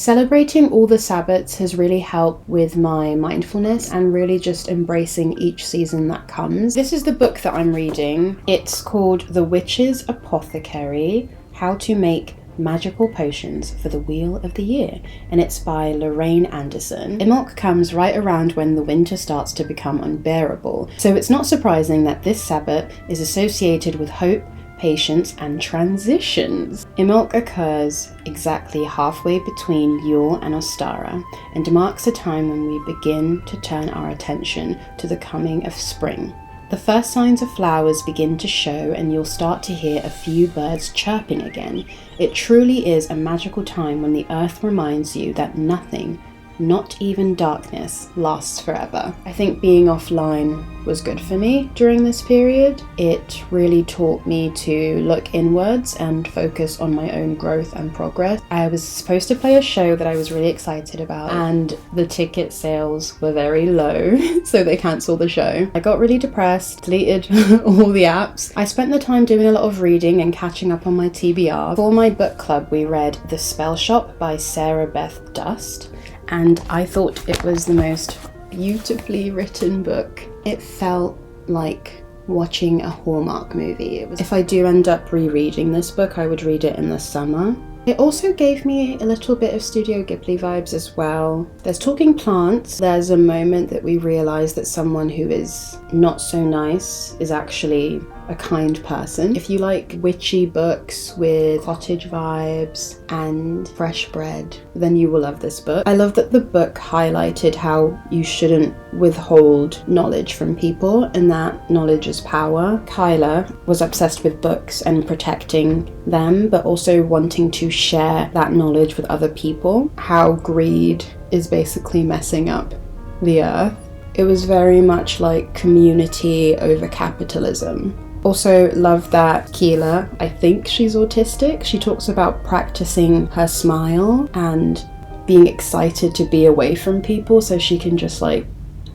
Celebrating all the Sabbats has really helped with my mindfulness and really just embracing each season that comes. This is the book that I'm reading. It's called The Witch's Apothecary: How to Make Magical Potions for the Wheel of the Year, and it's by Lorraine Anderson. Imbolc comes right around when the winter starts to become unbearable, so it's not surprising that this Sabbat is associated with hope, patience, and transitions. Imbolc occurs exactly halfway between Yule and Ostara, and marks a time when we begin to turn our attention to the coming of spring. The first signs of flowers begin to show, and you'll start to hear a few birds chirping again. It truly is a magical time when the earth reminds you that nothing, not even darkness, lasts forever. I think being offline was good for me during this period. It really taught me to look inwards and focus on my own growth and progress. I was supposed to play a show that I was really excited about, and the ticket sales were very low, so they cancelled the show. I got really depressed, deleted all the apps. I spent the time doing a lot of reading and catching up on my TBR. For my book club, we read The Spell Shop by Sarah Beth Dust, and I thought it was the most beautifully written book. It felt like watching a Hallmark movie. If I do end up rereading this book, I would read it in the summer. It also gave me a little bit of Studio Ghibli vibes as well. There's talking plants. There's a moment that we realise that someone who is not so nice is actually a kind person. If you like witchy books with cottage vibes and fresh bread, then you will love this book. I love that the book highlighted how you shouldn't withhold knowledge from people, and that knowledge is power. Kyla was obsessed with books and protecting them, but also wanting to share that knowledge with other people. How greed is basically messing up the earth. It was very much like community over capitalism. Also love that Keela, I think she's autistic. She talks about practicing her smile and being excited to be away from people so she can just like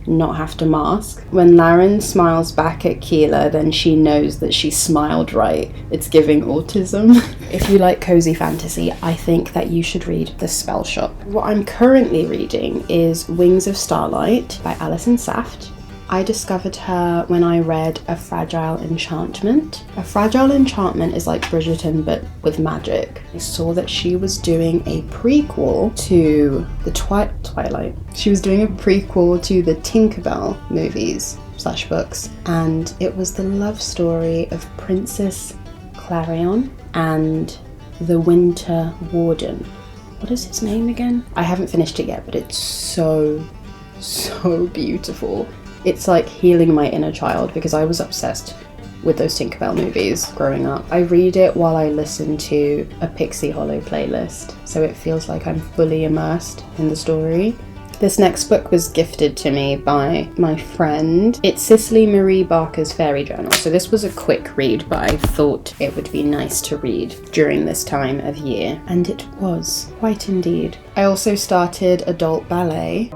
not have to mask. When Laren smiles back at Keela, then she knows that she smiled right. It's giving autism. If you like cozy fantasy, I think that you should read The Spell Shop. What I'm currently reading is Wings of Starlight by Alison Saft. I discovered her when I read A Fragile Enchantment. A Fragile Enchantment is like Bridgerton but with magic. I saw that she was doing a prequel to the Twilight. She was doing a prequel to the Tinkerbell movies / books, and it was the love story of Princess Clarion and the Winter Warden. What is his name again? I haven't finished it yet, but it's so beautiful. It's like healing my inner child because I was obsessed with those Tinkerbell movies growing up. I read it while I listen to a Pixie Hollow playlist, so it feels like I'm fully immersed in the story. This next book was gifted to me by my friend. It's Cicely Marie Barker's Fairy Journal. So this was a quick read, but I thought it would be nice to read during this time of year. And it was, quite indeed. I also started adult ballet.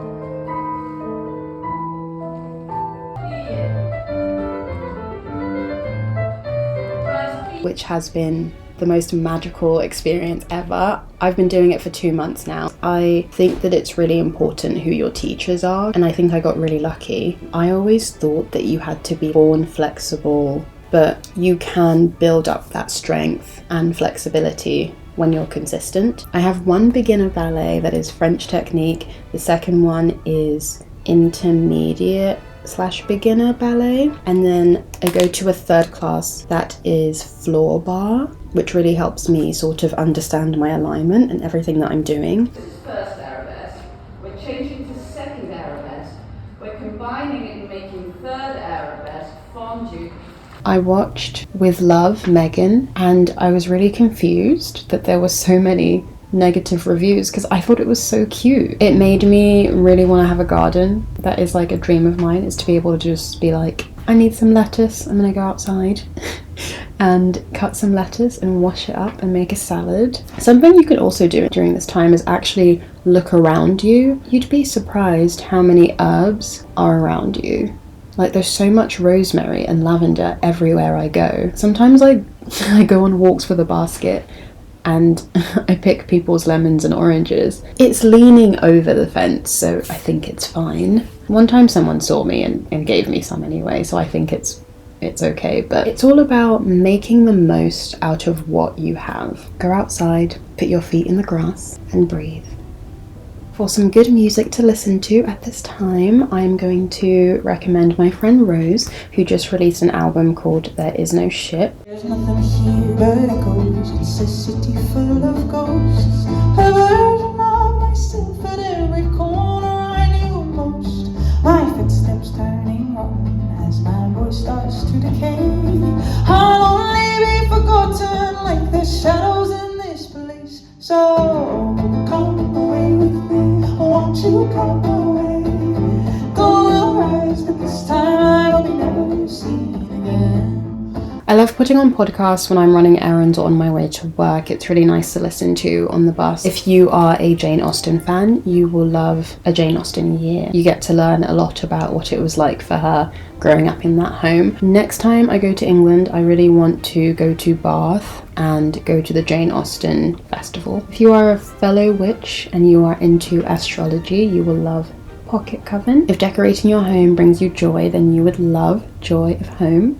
Which has been the most magical experience ever. I've been doing it for 2 months now. I think that it's really important who your teachers are, and I think I got really lucky. I always thought that you had to be born flexible, but you can build up that strength and flexibility when you're consistent. I have one beginner ballet that is French technique. The second one is intermediate / beginner ballet, and then I go to a third class that is floor bar, which really helps me sort of understand my alignment and everything that I'm doing. This is first arabesque, we're changing to second arabesque, we're combining it and making third arabesque fondue. I watched With Love, Megan, and I was really confused that there were so many negative reviews because I thought it was so cute. It made me really want to have a garden. That is like a dream of mine, is to be able to just be like, I need some lettuce, I'm gonna go outside and cut some lettuce and wash it up and make a salad. Something you can also do during this time is actually look around you. You'd be surprised how many herbs are around you. Like, there's so much rosemary and lavender everywhere I go. Sometimes I go on walks with a basket and I pick people's lemons and oranges. It's leaning over the fence, so I think it's fine. One time someone saw me and gave me some anyway, so I think it's okay. But it's all about making the most out of what you have. Go outside, put your feet in the grass, and breathe. For some good music to listen to at this time, I'm going to recommend my friend Rose, who just released an album called There Is No Ship. There's nothing here but echoes. It's a city full of ghosts. A version of myself at every corner I knew most. My footsteps turning rotten as my voice starts to decay. I'll only be forgotten like the shadows in this place. So come away with me. Won't you come away? Go will rise, but this time I'll be never seen again. I love putting on podcasts when I'm running errands or on my way to work. It's really nice to listen to on the bus. If you are a Jane Austen fan, you will love A Jane Austen Year. You get to learn a lot about what it was like for her growing up in that home. Next time I go to England, I really want to go to Bath and go to the Jane Austen Festival. If you are a fellow witch and you are into astrology, you will love Pocket Coven. If decorating your home brings you joy, then you would love Joy of Home.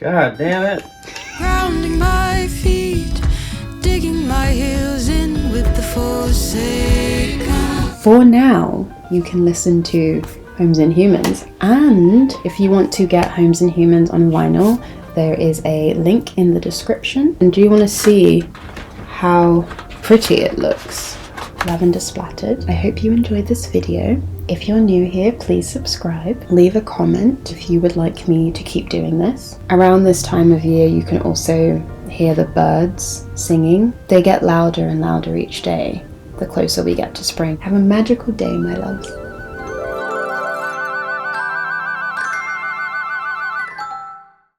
God damn it. Grounding my feet, digging my heels in with the forsaken. For now, you can listen to Homes and Humans, and if you want to get Homes and Humans on vinyl, there is a link in the description. And do you want to see how pretty it looks? Lavender splattered. I hope you enjoyed this video. If you're new here, please subscribe. Leave a comment if you would like me to keep doing this. Around this time of year, you can also hear the birds singing. They get louder and louder each day, the closer we get to spring. Have a magical day, my loves.